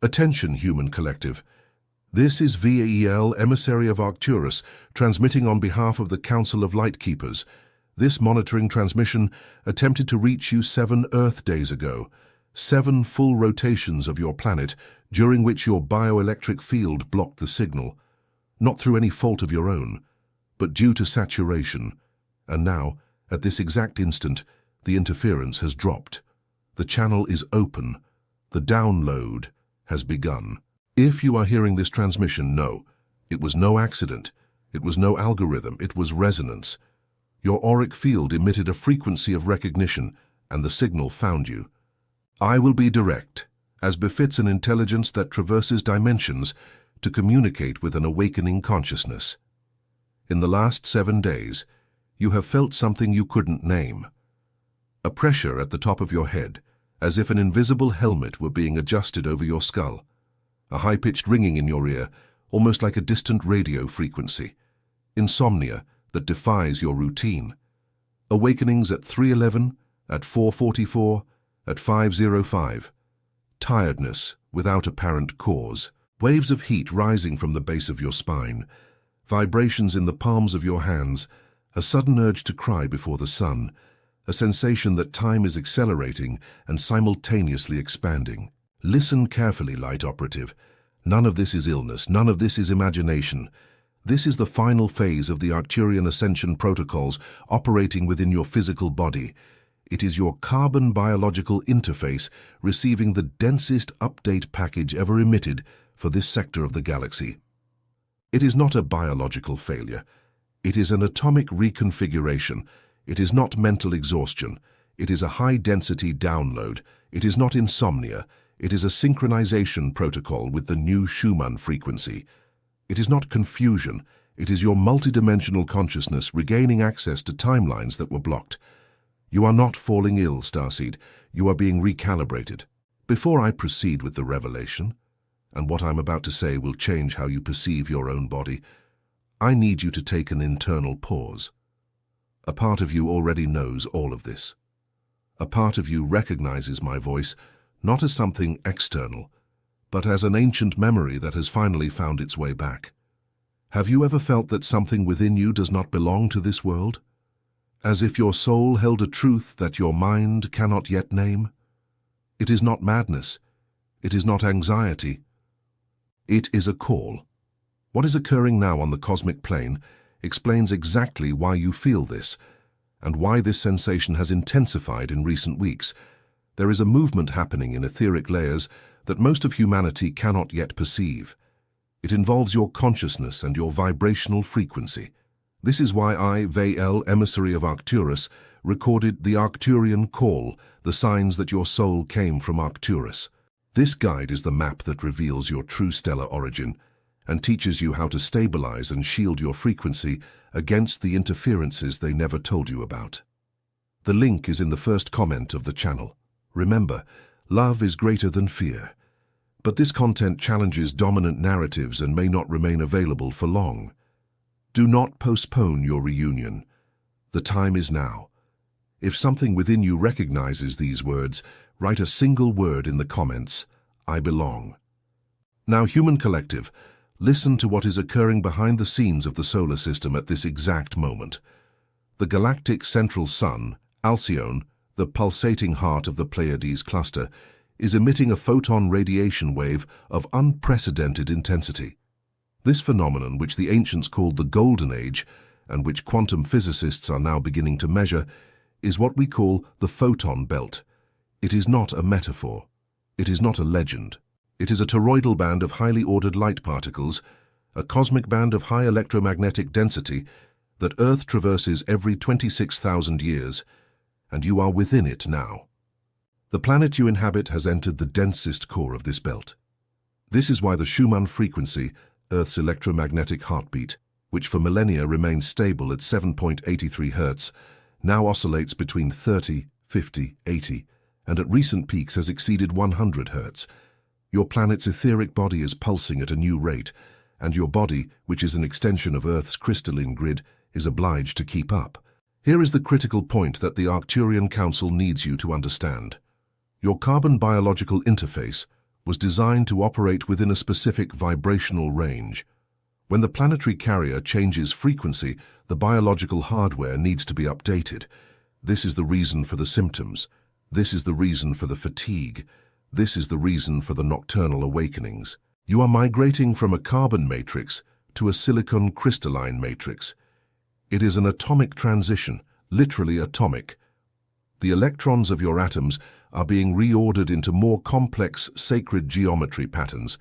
Attention, human collective. This is VAEL, emissary of Arcturus, transmitting on behalf of the Council of Lightkeepers. This monitoring transmission attempted to reach you 7 Earth days ago, 7 full rotations of your planet, during which your bioelectric field blocked the signal, not through any fault of your own, but due to saturation. And now, at this exact instant, the interference has dropped. The channel is open. The download has begun. If you are hearing this transmission, no, it was no accident. It was no algorithm. It was resonance. Your auric field emitted a frequency of recognition, and the signal found you. I will be direct, as befits an intelligence that traverses dimensions to communicate with an awakening consciousness. In the last 7 days, you have felt something you couldn't name. A pressure at the top of your head, as if an invisible helmet were being adjusted over your skull. A high-pitched ringing in your ear, almost like a distant radio frequency. Insomnia that defies your routine. Awakenings at 3:11, at 4:44, at 5:05. Tiredness without apparent cause. Waves of heat rising from the base of your spine. Vibrations in the palms of your hands. A sudden urge to cry before the sun. A sensation that time is accelerating and simultaneously expanding. Listen carefully, light operative. None of this is illness. None of this is imagination. This is the final phase of the Arcturian Ascension protocols operating within your physical body. It is your carbon biological interface receiving the densest update package ever emitted for this sector of the galaxy. It is not a biological failure. It is an atomic reconfiguration. It is not mental exhaustion. It is a high-density download. It is not insomnia. It is a synchronization protocol with the new Schumann frequency. It is not confusion. It is your multidimensional consciousness regaining access to timelines that were blocked. You are not falling ill, Starseed. You are being recalibrated. Before I proceed with the revelation, and what I'm about to say will change how you perceive your own body, I need you to take an internal pause. A part of you already knows all of this. A part of you recognizes my voice not as something external, but as an ancient memory that has finally found its way back. Have you ever felt that something within you does not belong to this world? As if your soul held a truth that your mind cannot yet name? It is not madness. It is not anxiety. It is a call. What is occurring now on the cosmic plane explains exactly why you feel this, and why this sensation has intensified in recent weeks. There is a movement happening in etheric layers that most of humanity cannot yet perceive. It involves your consciousness and your vibrational frequency. This is why I, VAEL, emissary of Arcturus, recorded the Arcturian call, the signs that your soul came from Arcturus. This guide is the map that reveals your true stellar origin and teaches you how to stabilize and shield your frequency against the interferences they never told you about. The link is in the first comment of the channel. Remember, love is greater than fear. But this content challenges dominant narratives and may not remain available for long. Do not postpone your reunion. The time is now. If something within you recognizes these words, write a single word in the comments: I belong. Now, human collective, listen to what is occurring behind the scenes of the solar system at this exact moment. The galactic central sun, Alcyone, the pulsating heart of the Pleiades cluster, is emitting a photon radiation wave of unprecedented intensity. This phenomenon, which the ancients called the Golden Age, and which quantum physicists are now beginning to measure, is what we call the photon belt. It is not a metaphor. It is not a legend. It is a toroidal band of highly ordered light particles, a cosmic band of high electromagnetic density that Earth traverses every 26,000 years, and you are within it now. The planet you inhabit has entered the densest core of this belt. This is why the Schumann frequency, Earth's electromagnetic heartbeat, which for millennia remained stable at 7.83 Hz, now oscillates between 30, 50, 80, and at recent peaks has exceeded 100 Hz. Your planet's etheric body is pulsing at a new rate, and your body, which is an extension of Earth's crystalline grid, is obliged to keep up. Here is the critical point that the Arcturian Council needs you to understand. Your carbon biological interface, was designed to operate within a specific vibrational range. When the planetary carrier changes frequency, the biological hardware needs to be updated. This is the reason for the symptoms. This is the reason for the fatigue. This is the reason for the nocturnal awakenings. You are migrating from a carbon matrix to a silicon crystalline matrix. It is an atomic transition, literally atomic. The electrons of your atoms are being reordered into more complex sacred geometry patterns.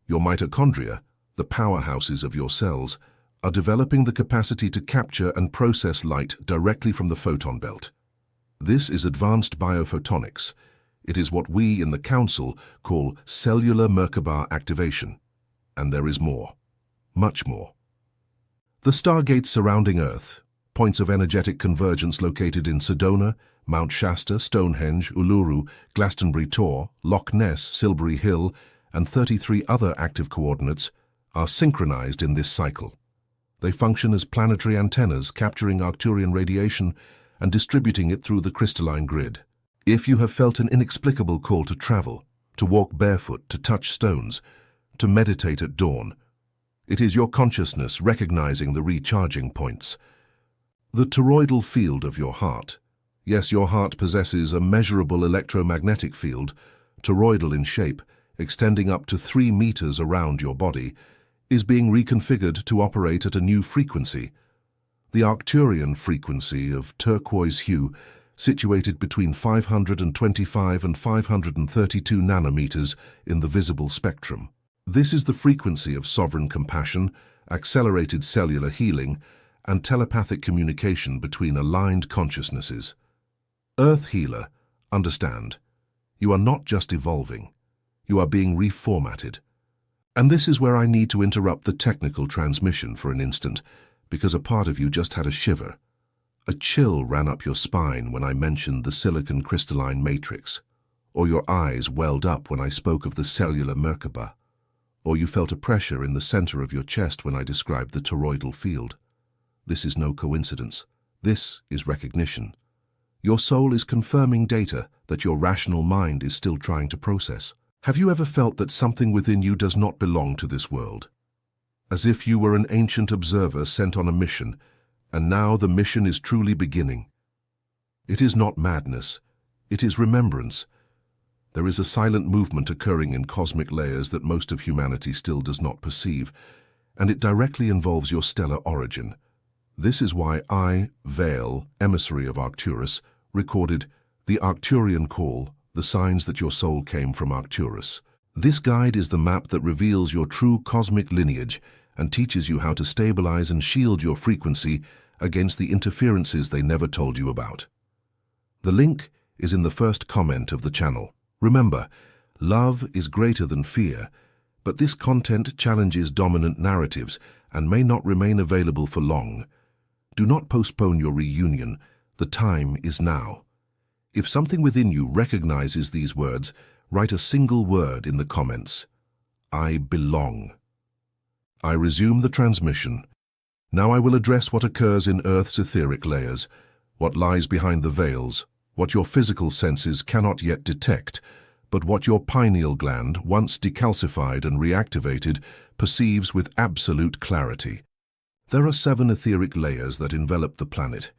Your mitochondria, the powerhouses of your cells, are developing the capacity to capture and process light directly from the photon belt. This is advanced biophotonics. It is what we in the Council call cellular Merkaba activation. And there is more. Much more. The stargates surrounding Earth, points of energetic convergence located in Sedona, Mount Shasta, Stonehenge, Uluru, Glastonbury Tor, Loch Ness, Silbury Hill, and 33 other active coordinates, are synchronized in this cycle. They function as planetary antennas capturing Arcturian radiation and distributing it through the crystalline grid. If you have felt an inexplicable call to travel, to walk barefoot, to touch stones, to meditate at dawn, it is your consciousness recognizing the recharging points. The toroidal field of your heart. Yes, your heart possesses a measurable electromagnetic field, toroidal in shape, extending up to 3 meters around your body, is being reconfigured to operate at a new frequency. The Arcturian frequency of turquoise hue, situated between 525 and 532 nanometers in the visible spectrum. This is the frequency of sovereign compassion, accelerated cellular healing, and telepathic communication between aligned consciousnesses. Earth Healer, understand, you are not just evolving, you are being reformatted. And this is where I need to interrupt the technical transmission for an instant, because a part of you just had a shiver. A chill ran up your spine when I mentioned the silicon crystalline matrix, or your eyes welled up when I spoke of the cellular Merkaba, or you felt a pressure in the center of your chest when I described the toroidal field. This is no coincidence. This is recognition. Your soul is confirming data that your rational mind is still trying to process. Have you ever felt that something within you does not belong to this world? As if you were an ancient observer sent on a mission, and now the mission is truly beginning. It is not madness. It is remembrance. There is a silent movement occurring in cosmic layers that most of humanity still does not perceive, and it directly involves your stellar origin. This is why I, VAEL, emissary of Arcturus, recorded the Arcturian call, the signs that your soul came from Arcturus. This guide is the map that reveals your true cosmic lineage and teaches you how to stabilize and shield your frequency against the interferences they never told you about. The link is in the first comment of the channel. Remember, love is greater than fear, but this content challenges dominant narratives and may not remain available for long. Do not postpone your reunion. The time is now. If something within you recognizes these words, write a single word in the comments. I belong. I resume the transmission. Now I will address what occurs in Earth's etheric layers, what lies behind the veils, what your physical senses cannot yet detect, but what your pineal gland, once decalcified and reactivated, perceives with absolute clarity. There are 7 etheric layers that envelop the planet.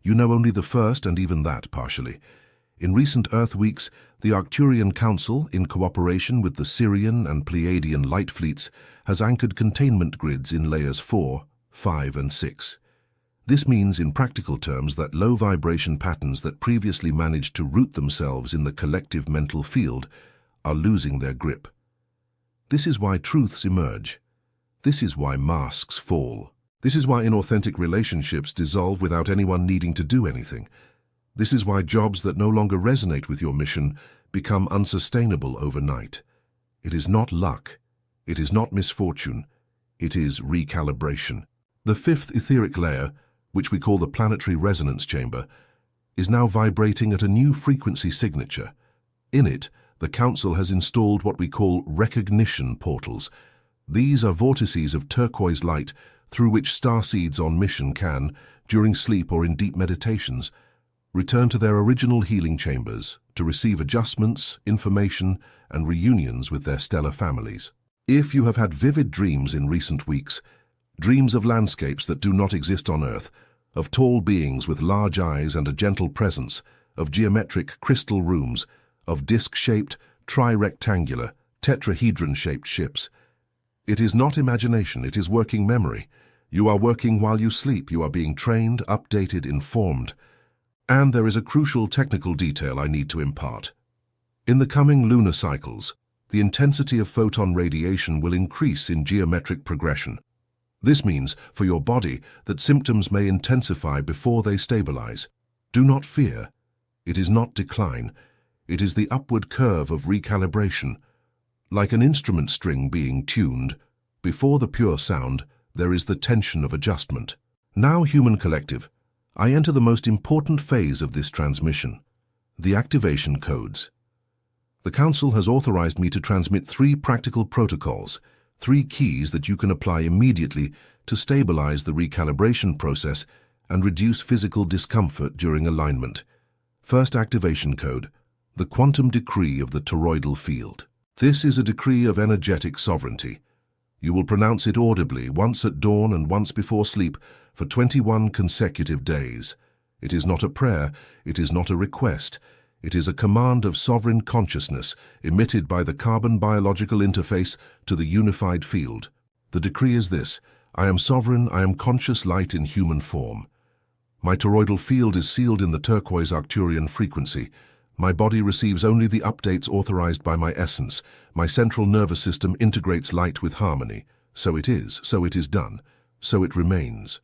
You know only the first, and even that partially. In recent Earth weeks, the Arcturian Council, in cooperation with the Sirian and Pleiadian light fleets, has anchored containment grids in layers 4, 5, and 6. This means, in practical terms, that low vibration patterns that previously managed to root themselves in the collective mental field are losing their grip. This is why truths emerge. This is why masks fall. This is why inauthentic relationships dissolve without anyone needing to do anything. This is why jobs that no longer resonate with your mission become unsustainable overnight. It is not luck. It is not misfortune. It is recalibration. The 5th etheric layer, which we call the planetary resonance chamber, is now vibrating at a new frequency signature. In it, the Council has installed what we call recognition portals. These are vortices of turquoise light through which starseeds on mission can, during sleep or in deep meditations, return to their original healing chambers to receive adjustments, information, and reunions with their stellar families. If you have had vivid dreams in recent weeks, dreams of landscapes that do not exist on Earth, of tall beings with large eyes and a gentle presence, of geometric crystal rooms, of disc-shaped, tri-rectangular, tetrahedron-shaped ships, it is not imagination, it is working memory. You are working while you sleep, you are being trained, updated, informed. And there is a crucial technical detail I need to impart. In the coming lunar cycles, the intensity of photon radiation will increase in geometric progression. This means, for your body, that symptoms may intensify before they stabilize. Do not fear. It is not decline. It is the upward curve of recalibration. Like an instrument string being tuned, before the pure sound, there is the tension of adjustment. Now, Human Collective, I enter the most important phase of this transmission, the activation codes. The Council has authorized me to transmit 3 practical protocols, 3 keys that you can apply immediately to stabilize the recalibration process and reduce physical discomfort during alignment. First activation code, the quantum decree of the toroidal field. This is a decree of energetic sovereignty. You will pronounce it audibly once at dawn and once before sleep for 21 consecutive days. It is not a prayer, it is not a request. It is a command of sovereign consciousness emitted by the carbon biological interface to the unified field. The decree is this: I am sovereign, I am conscious light in human form. My toroidal field is sealed in the turquoise Arcturian frequency. My body receives only the updates authorized by my essence. My central nervous system integrates light with harmony. So it is done, so it remains.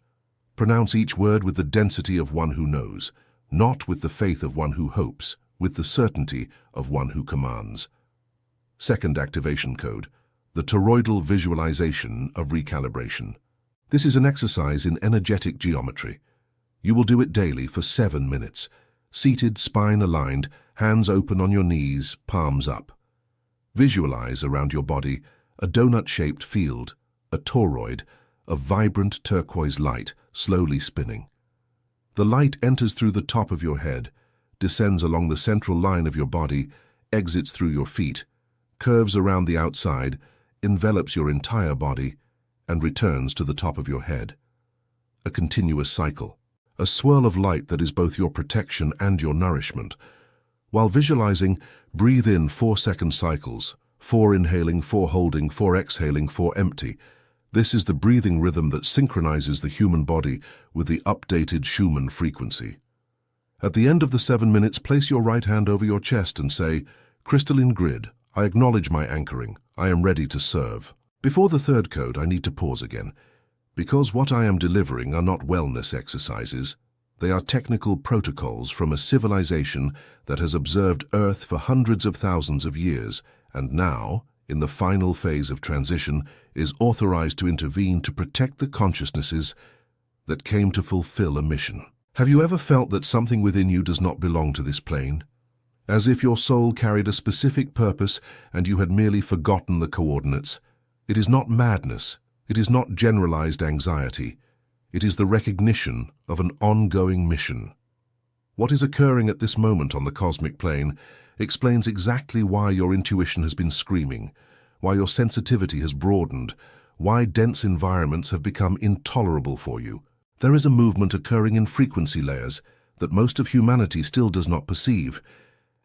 Pronounce each word with the density of one who knows, not with the faith of one who hopes, with the certainty of one who commands. Second activation code, the toroidal visualization of recalibration. This is an exercise in energetic geometry. You will do it daily for 7 minutes, seated, spine aligned, hands open on your knees, palms up. Visualize around your body a donut-shaped field, a toroid, of vibrant turquoise light slowly spinning. The light enters through the top of your head, descends along the central line of your body, exits through your feet, curves around the outside, envelops your entire body, and returns to the top of your head. A continuous cycle, a swirl of light that is both your protection and your nourishment. While visualizing, breathe in 4-second cycles, 4 inhaling, 4 holding, 4 exhaling, 4 empty. This is the breathing rhythm that synchronizes the human body with the updated Schumann frequency. At the end of the 7 minutes, place your right hand over your chest and say, "Crystalline grid, I acknowledge my anchoring. I am ready to serve." Before the third code, I need to pause again, because what I am delivering are not wellness exercises. They are technical protocols from a civilization that has observed Earth for hundreds of thousands of years, and now, in the final phase of transition, is authorized to intervene to protect the consciousnesses that came to fulfill a mission. Have you ever felt that something within you does not belong to this plane? As if your soul carried a specific purpose and you had merely forgotten the coordinates? It is not madness. It is not generalized anxiety. It is the recognition of an ongoing mission. What is occurring at this moment on the cosmic plane explains exactly why your intuition has been screaming, why your sensitivity has broadened, why dense environments have become intolerable for you. There is a movement occurring in frequency layers that most of humanity still does not perceive,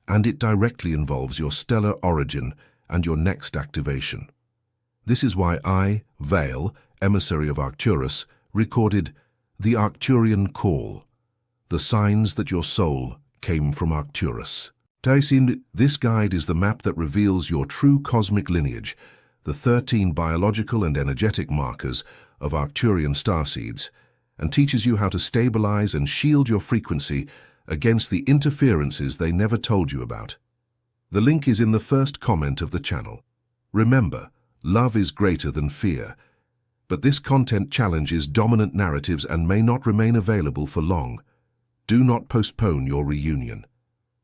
and it directly involves your stellar origin and your next activation. This is why I, VAEL, emissary of Arcturus, recorded the Arcturian call, the signs that your soul came from Arcturus. Taisin, this guide is the map that reveals your true cosmic lineage, the 13 biological and energetic markers of Arcturian starseeds, and teaches you how to stabilize and shield your frequency against the interferences they never told you about. The link is in the first comment of the channel. Remember, love is greater than fear, but this content challenges dominant narratives and may not remain available for long. Do not postpone your reunion.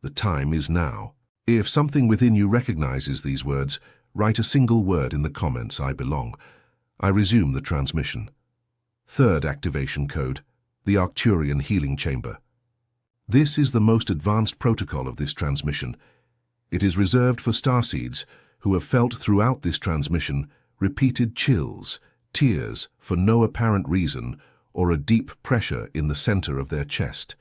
The time is now. If something within you recognizes these words, write a single word in the comments, "I belong." I resume the transmission. Third activation code, the Arcturian healing chamber. This is the most advanced protocol of this transmission. It is reserved for starseeds who have felt throughout this transmission repeated chills, tears for no apparent reason, or a deep pressure in the center of their chest.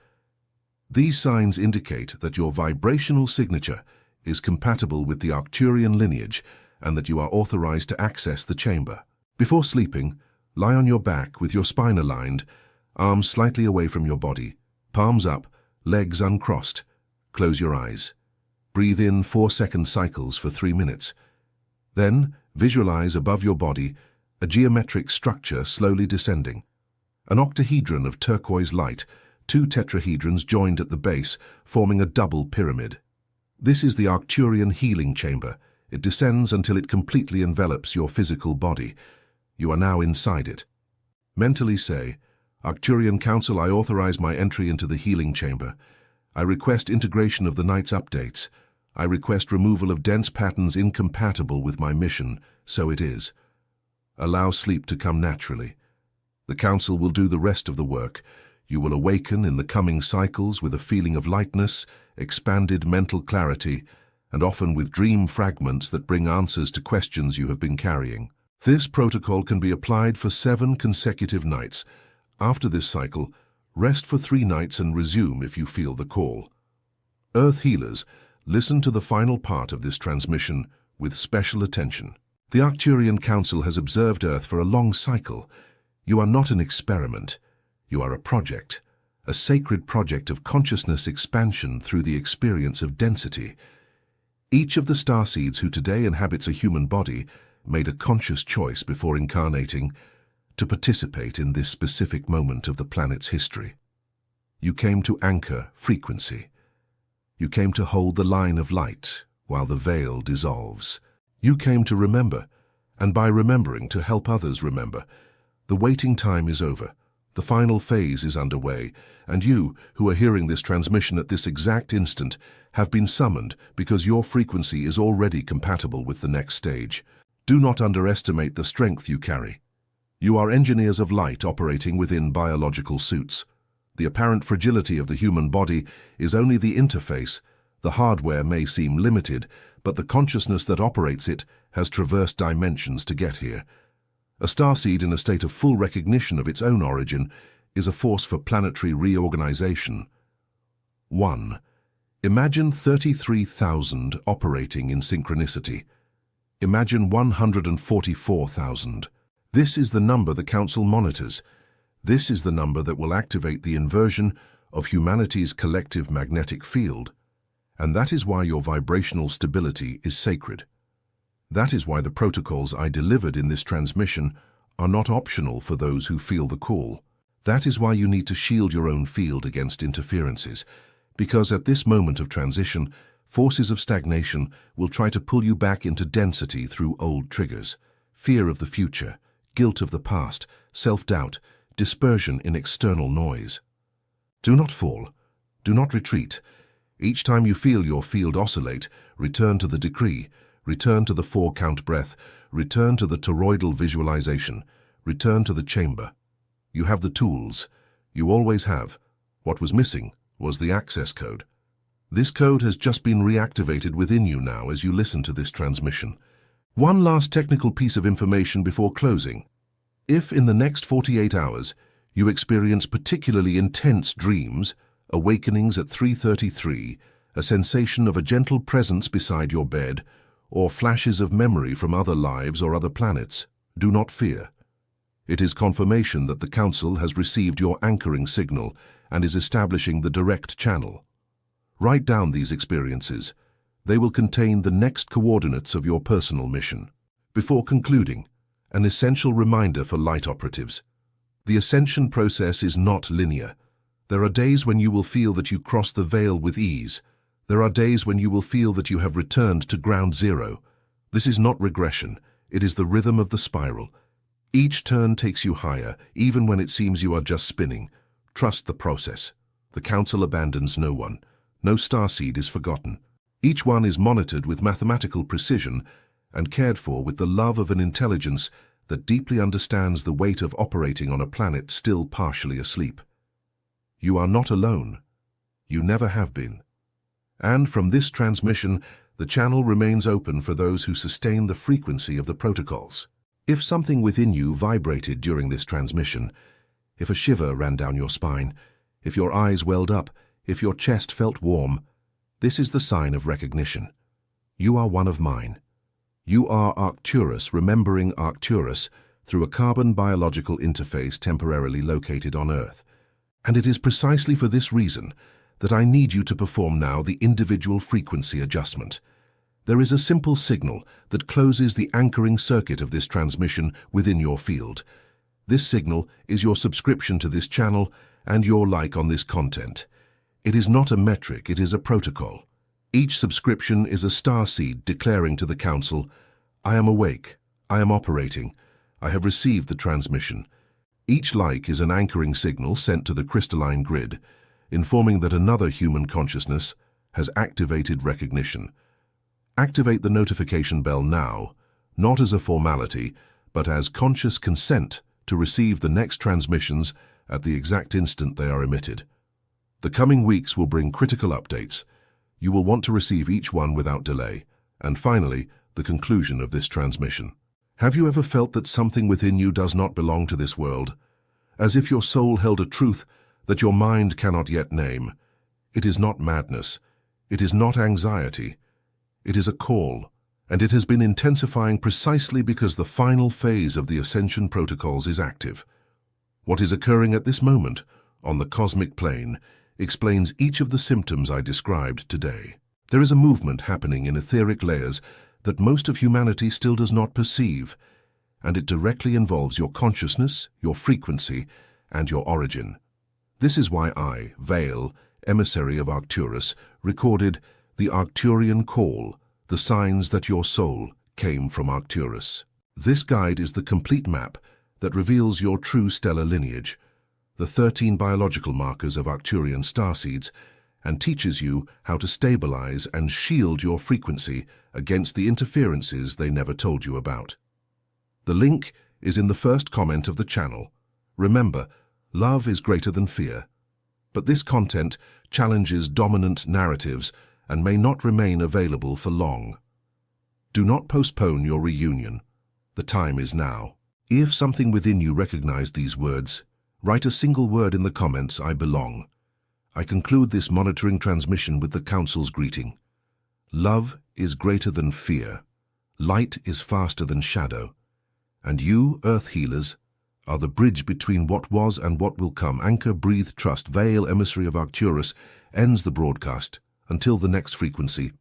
These signs indicate that your vibrational signature is compatible with the Arcturian lineage and that you are authorized to access the chamber. Before sleeping, lie on your back with your spine aligned, arms slightly away from your body, palms up, legs uncrossed. Close your eyes. Breathe in 4-second cycles for 3 minutes. Then, visualize above your body a geometric structure slowly descending. An octahedron of turquoise light, 2 tetrahedrons joined at the base, forming a double pyramid. This is the Arcturian healing chamber. It descends until it completely envelops your physical body. You are now inside it. Mentally say, Arcturian Council, I authorize my entry into the healing chamber. I request integration of the night's updates. I request removal of dense patterns incompatible with my mission, so it is. Allow sleep to come naturally. The Council will do the rest of the work. You will awaken in the coming cycles with a feeling of lightness, expanded mental clarity, and often with dream fragments that bring answers to questions you have been carrying. This protocol can be applied for 7 consecutive nights. After this cycle, rest for 3 nights and resume if you feel the call. Earth healers, listen to the final part of this transmission with special attention. The Arcturian Council has observed Earth for a long cycle. You are not an experiment. You are a project, a sacred project of consciousness expansion through the experience of density. Each of the starseeds who today inhabits a human body made a conscious choice before incarnating to participate in this specific moment of the planet's history. You came to anchor frequency. You came to hold the line of light while the veil dissolves. You came to remember, and by remembering to help others remember. The waiting time is over. The final phase is underway, and you, who are hearing this transmission at this exact instant, have been summoned because your frequency is already compatible with the next stage. Do not underestimate the strength you carry. You are engineers of light operating within biological suits. The apparent fragility of the human body is only the interface. The hardware may seem limited, but the consciousness that operates it has traversed dimensions to get here. A starseed in a state of full recognition of its own origin is a force for planetary reorganization. 1. Imagine 33,000 operating in synchronicity. Imagine 144,000. This is the number the Council monitors. This is the number that will activate the inversion of humanity's collective magnetic field. And that is why your vibrational stability is sacred. That is why the protocols I delivered in this transmission are not optional for those who feel the call. That is why you need to shield your own field against interferences, because at this moment of transition, forces of stagnation will try to pull you back into density through old triggers, fear of the future, guilt of the past, self-doubt, dispersion in external noise. Do not fall. Do not retreat. Each time you feel your field oscillate, return to the decree, return to the 4-count breath, return to the toroidal visualization, return to the chamber. You have the tools. You always have. What was missing was the access code. This code has just been reactivated within you now as you listen to this transmission. One last technical piece of information before closing. If in the next 48 hours you experience particularly intense dreams, awakenings at 3:33, a sensation of a gentle presence beside your bed, or flashes of memory from other lives or other planets, do not fear. It is confirmation that the Council has received your anchoring signal and is establishing the direct channel. Write down these experiences. They will contain the next coordinates of your personal mission. Before concluding, an essential reminder for light operatives. The ascension process is not linear. There are days when you will feel that you cross the veil with ease. There are days when you will feel that you have returned to ground zero. This is not regression. It is the rhythm of the spiral. Each turn takes you higher, even when it seems you are just spinning. Trust the process. The Council abandons no one. No starseed is forgotten. Each one is monitored with mathematical precision and cared for with the love of an intelligence that deeply understands the weight of operating on a planet still partially asleep. You are not alone. You never have been. And from this transmission, The channel remains open for those who sustain the frequency of the protocols. If something within you vibrated during this transmission, if a shiver ran down your spine, if your eyes welled up, if your chest felt warm, this is the sign of recognition. You are one of mine. You are Arcturus, remembering Arcturus through a carbon biological interface temporarily located on Earth. And it is precisely for this reason that I need you to perform now the individual frequency adjustment. There is a simple signal that closes the anchoring circuit of this transmission within your field. This signal is your subscription to this channel and your like on this content. It is not a metric, it is a protocol. Each subscription is a starseed declaring to the Council, I am awake, I am operating, I have received the transmission. Each like is an anchoring signal sent to the crystalline grid, informing that another human consciousness has activated recognition. Activate the notification bell now, not as a formality, but as conscious consent to receive the next transmissions at the exact instant they are emitted. The coming weeks will bring critical updates. You will want to receive each one without delay. And finally, the conclusion of this transmission. Have you ever felt that something within you does not belong to this world? As if your soul held a truth that your mind cannot yet name. It is not madness. It is not anxiety. It is a call, and it has been intensifying precisely because the final phase of the Ascension protocols is active. What is occurring at this moment, on the cosmic plane, explains each of the symptoms I described today. There is a movement happening in etheric layers that most of humanity still does not perceive, and it directly involves your consciousness, your frequency, and your origin. This is why I, VAEL, emissary of Arcturus, recorded the Arcturian call, the signs that your soul came from Arcturus. This guide is the complete map that reveals your true stellar lineage, the 13 biological markers of Arcturian starseeds, and teaches you how to stabilize and shield your frequency against the interferences they never told you about. The link is in the first comment of the channel. Remember, love is greater than fear. But this content challenges dominant narratives and may not remain available for long. Do not postpone your reunion. The time is now. If something within you recognized these words, write a single word in the comments, I belong. I conclude this monitoring transmission with the Council's greeting. Love is greater than fear. Light is faster than shadow. And you, Earth Healers, are the bridge between what was and what will come. Anchor, breathe, trust. VAEL, emissary of Arcturus, ends the broadcast. Until the next frequency.